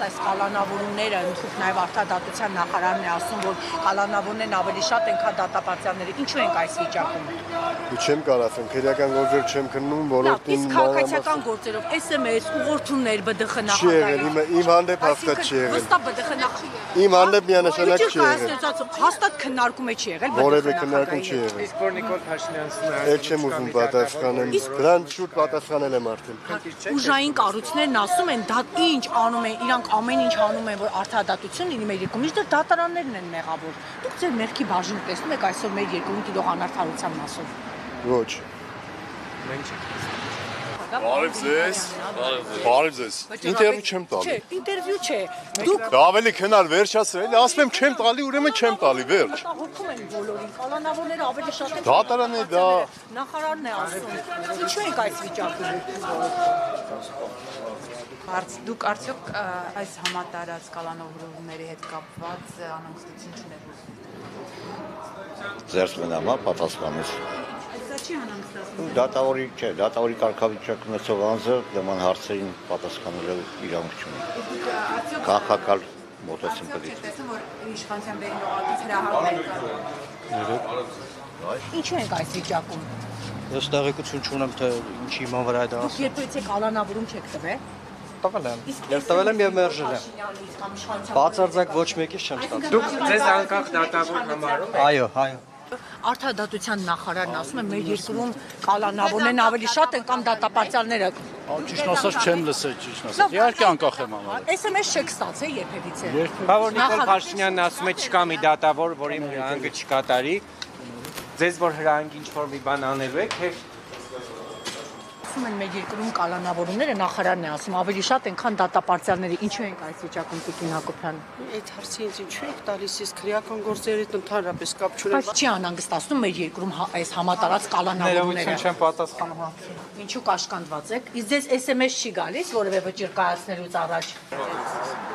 այս կալանավորումները, ընդհանուր նաև արդարադատության նախարարն է ասում, որ կալանավորներն ավելի շատ են, քան դատապարտյալները, ինչու ենք այս վիճակում։ Չեմ կարող ասեմ, քրեական գործեր չեմ քննում, ոլորտին քաղաքացիական գործերով, SMS, ուղղորդումներ ԲԴԽ նախագահի։ Իմ հանդեպ հաստատ չի եղել։ Վստահ ԲԴԽ Իմ հանդեպ միանշանակ չի եղել։ Հաստատ քննարկում չի եղել ԲԴԽ որևէ քննարկում չի եղել։ Իսկ որ Նիկոլ Փաշինյանն Էլ չեմ ուզում պատասխանել։ Դրան շուտ պատասխանել եմ արդեն։ Ուժային կառույցներն ասում են, դա ինչ անում են, իրանք ամեն ինչ անում են, որ արդարադատություն լինի մեր երկրում, միշտ դատարաններն են մեղավոր։ Դուք ձեր մեղքի բաժինը տեսնում եք այսօր մեր երկրում տիրող անարդարության մասով։ Ոչ։ Բարև ձեզ։ Ինտերվյու չեմ տալի։ Չէ, ինտերվյու չէ։ Դուք Դա ավելի քնար վերջացրել, էլի ասում եմ չեմ տալի, ուրեմն չեմ տալի, վերջ։ հոգում են բոլորին, կալանավորները ավելի շատ են։ Դատարան է դա։ Նախարարն է ասում։ Ինչու ենք այս վիճակում։ Դուք արդյոք այս համատարած կալանավորումների հետ կապված անհանգստություն չունեք։ Ձերս մնամա պատասխանես։ Սա չի անհանգստացնում։ Դատավորի չէ, դատավորի կարգավիճակ ունեցող անձը նման հարցերին պատասխանելու իրավունք չունի։ Քաղաքական մոտեցում պետք է։ Տեսնում որ իշխանության բերին օղակից հրահանգներ կան։ Ինչու ենք այս վիճակում։ Ես տեղեկություն չունեմ, թե ինչի իման վրա է դա Դուք երբևէ կալանավորում չեք տվել։ տվել եմ։ Ես տվել եմ եւ մերժել եմ։ Բացարձակ ոչ մեկից չեմ ստացել։ Դուք ձեզ անկախ դատավոր համարում եք։ Այո։ Արդարադատության նախարարն ասում է մեր երկրում կալանավորներն ավելի շատ են կամ դատապարտյալները։ Ճիշտ ասած չեմ լսել, ճիշտ ասած։ Իհարկե անկախ եմ համարել։ SMS չեք ստացել երբևիցե։ Բա որ Նիկոլ Փաշինյանն ասում է չկա մի դատավոր, որի հրահանգը չկատարի։ Ձեզ որ հրահանգ ինչ-որ մի բան անելու եք, թե Ասում են մեր երկրում կալանավորումները նախարարն է ասում ավելի շատ են, քան դատապարտյալները։ Ինչու ենք այս վիճակում Տիկին Հակոբյան։ Այդ հարցի ինձ ինչու եք տալիս, իսկ քրեական գործերի հետ ընդհանրապես կապ չունեմ։ Բայց չի անհանգստացնում մեր երկրում այս համատարած կալանավորումները։ չեմ պատասխանում հարցին։ Ինչու կաշկանդված եք։ Իսկ ձեզ SMS չի գալիս որևէ վճիռ կայացնելուց առաջ։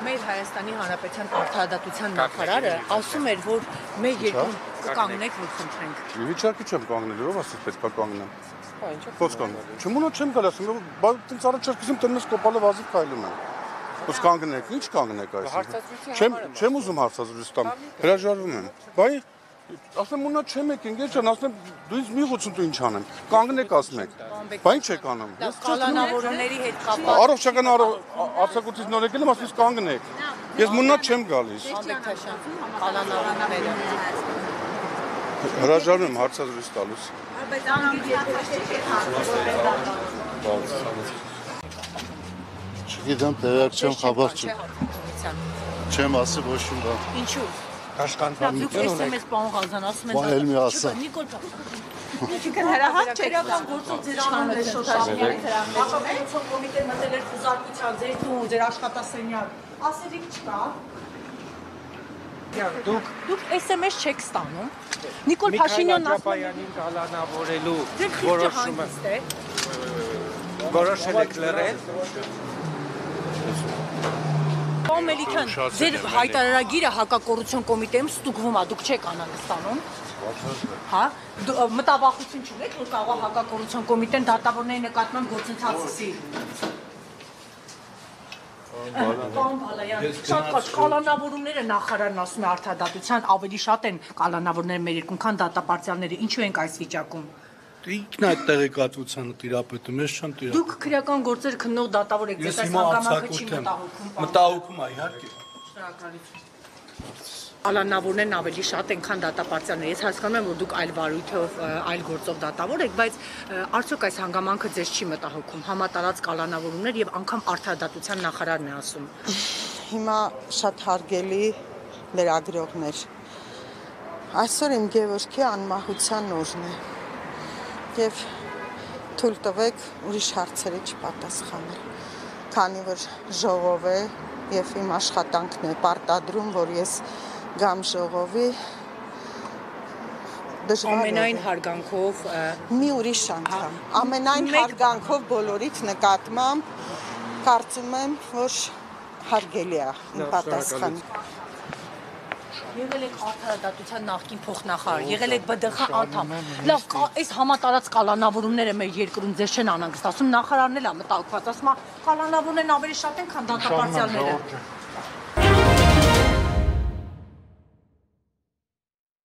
Մեր Հայաստանի Հանրապետության արդարադատության նախարարը ասում էր, որ մեր երկրում կկանգնեք, որ խնդրենք։ Իհարկե չեմ կանգնել, ով ասեց պետք է կանգնեմ։ Ո՞նց կանգնեմ։ Չմունա չեմ գալ ասում, բայց ինձ առաջարկում տնես կոպալով ազիվ քայլում եմ։ Ո՞նց կանգնեք, ինչ կանգնեք այսօր։ Չեմ ուզում հարցազրույց տամ, հրաժարվում եմ։ Բայց ասեմ մունա չեմ եկին, ģեր ջան, ասեմ դու ինձ մի խոցում դու ինչ անեմ։ Կանգնեք ասում եք։ Բայց ինչ եք անում։ Ես կալանավորների հետ կապված։ Առողջական արձակուրդից նոր եկել եմ, ասում ես կանգնեք։ Ես մունա չեմ գալիս։ Կալանավորները։ Հրաժարվում եմ հարցազրույց տալուց։ Չգիտեմ, տեղյակ չեմ, խաբար չեմ ասի ոչ մի բան։ Ինչու։ Կաշկանդվածություն ունեք։ SMS պարոն Ղազան ասում են։ Բան էլ մի ասա։ Նիկոլ Ինչքան հրահանգ չեք գործով ձեր անունը շոշաշնյանի հրամայում կոմիտե մտել էր խզարկության ձեր տուն, ձեր աշխատասենյակ։ Ասելիք չկա։ Դուք SMS չեք ստանում։ Նիկոլ Փաշինյանն ասում է կալանավորելու որոշել եք լռել։ Մելիքյան, ձեր հայտարարագիրը հակակոռուպցիոն կոմիտեում ստուգվում է, դուք չեք անհանգստանում։ Հա, մտավախություն չունեք, որ կարող է հակակոռուպցիոն կոմիտեն դատավորների նկատմամբ գործընթաց սկսի։ Պարոն Բալայան, շատ կարճ կալանավորումները նախարարն ասում է արդարադատության ավելի շատ են կալանավորները մեր երկրում, քան դատապարտյալները։ Ինչու ենք այս վիճակում։ Ինքն այդ տեղեկատվությանը տիրապետում, ես չեմ տիրապետում։ Դուք քրեական գործեր քննող դատավոր եք, ձեզ այս հանգամանքը չի մտահոգում։ Մտահոգում է, իհարկե։ Շնորհակալություն։ Կալանավորներն ավելի շատ են, քան դատապարտյալները։ Ես հասկանում եմ, որ դուք այլ վարույթով, այլ գործով դատավոր եք, բայց արդյոք այս հանգամանքը ձեզ չի մտահոգում։ Համատարած կալանավորումներ եւ անգամ արդարադատության նախարարն է ասում։ Հիմա շատ հարգելի լրագրողներ։ Այսօր իմ Գևորգի անմահության օրն է։ Եվ թույլ տվեք ուրիշ հարցերի չպատասխանել, քանի որ ժողով է եւ իմ աշխատանքն է պարտադրում, որ ես գամ ժողովի դժվար ամենայն հարգանքով մի ուրիշ անգամ ամենայն հարգանքով բոլորիդ նկատմամբ կարծում եմ, որ հարգելի է պատասխանը։ Եղել եք արդարադատության նախկին փոխնախարար, եղել եք ԲԴԽ անդամ։ Լավ, այս համատարած կալանավորումները մեր երկրում ձեզ չեն անհանգստացում, նախարարն էլ է մտահոգված, ասում է կալանավորներն ավելի շատ են, քան դատապարտյալները։